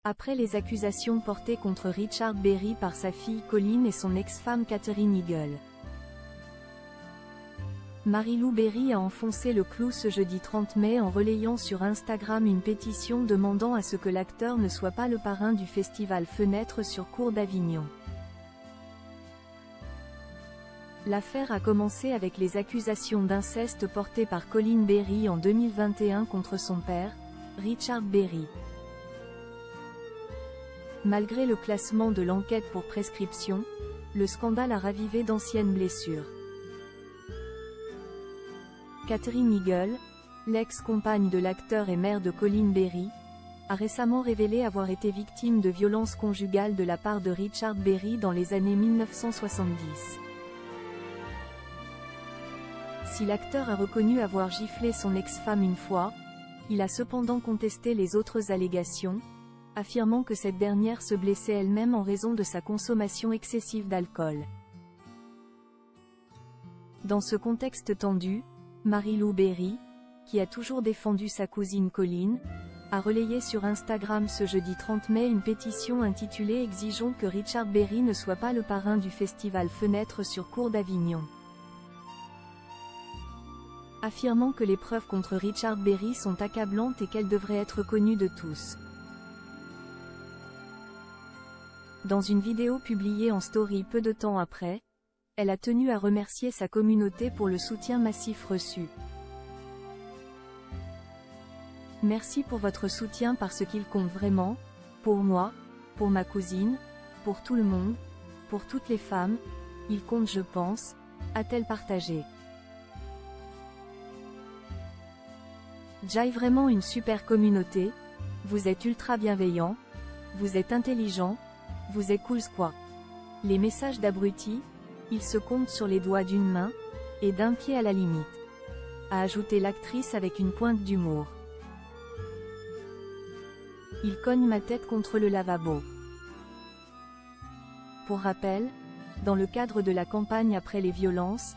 Après les accusations portées contre Richard Berry par sa fille Colleen et son ex-femme Katherine Heigl. Mary-Lou Berry a enfoncé le clou ce jeudi 30 mai en relayant sur Instagram une pétition demandant à ce que l'acteur ne soit pas le parrain du festival Fenêtre sur Cour d'Avignon. L'affaire a commencé avec les accusations d'inceste portées par Colleen Berry en 2021 contre son père, Richard Berry. Malgré le classement de l'enquête pour prescription, le scandale a ravivé d'anciennes blessures. Katherine Heigl, l'ex-compagne de l'acteur et mère de Colleen Berry, a récemment révélé avoir été victime de violences conjugales de la part de Richard Berry dans les années 1970. Si l'acteur a reconnu avoir giflé son ex-femme une fois, il a cependant contesté les autres allégations, affirmant que cette dernière se blessait elle-même en raison de sa consommation excessive d'alcool. Dans ce contexte tendu, Mary-Lou Berry, qui a toujours défendu sa cousine Colleen, a relayé sur Instagram ce jeudi 30 mai une pétition intitulée « Exigeons que Richard Berry ne soit pas le parrain du festival Fenêtre sur Cour d'Avignon », affirmant que les preuves contre Richard Berry sont accablantes et qu'elles devraient être connues de tous. Dans une vidéo publiée en story peu de temps après, elle a tenu à remercier sa communauté pour le soutien massif reçu. Merci pour votre soutien parce qu'il compte vraiment, pour moi, pour ma cousine, pour tout le monde, pour toutes les femmes, il compte je pense, a-t-elle partagé. J'ai vraiment une super communauté, vous êtes ultra bienveillants, vous êtes intelligents, vous êtes cool quoi. Les messages d'abrutis, ils se comptent sur les doigts d'une main, et d'un pied à la limite, a ajouté l'actrice avec une pointe d'humour. Il cogne ma tête contre le lavabo. Pour rappel, dans le cadre de la campagne après les violences,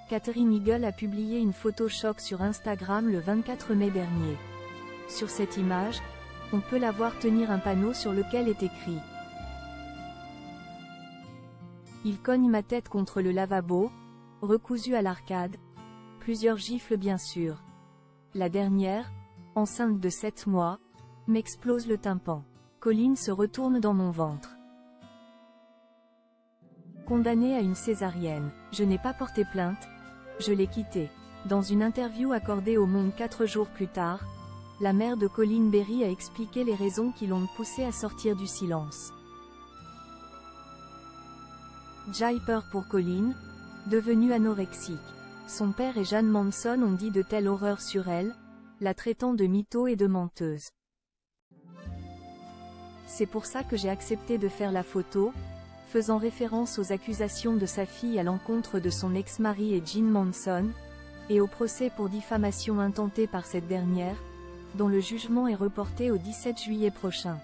Katherine Heigl a publié une photo choc sur Instagram le 24 mai dernier. Sur cette image, on peut la voir tenir un panneau sur lequel est écrit « Il cogne ma tête contre le lavabo, recousu à l'arcade », plusieurs gifles bien sûr. La dernière, enceinte de 7 mois, m'explose le tympan. Colleen se retourne dans mon ventre. Condamnée à une césarienne, je n'ai pas porté plainte, je l'ai quitté. Dans une interview accordée au Monde 4 jours plus tard, la mère de Colleen Berry a expliqué les raisons qui l'ont poussée à sortir du silence. J'ai peur pour Colleen, devenue anorexique. Son père et Jeanne Manson ont dit de telles horreurs sur elle, la traitant de mytho et de menteuse. C'est pour ça que j'ai accepté de faire la photo, faisant référence aux accusations de sa fille à l'encontre de son ex-mari et Jeanne Manson, et au procès pour diffamation intenté par cette dernière, dont le jugement est reporté au 17 juillet prochain.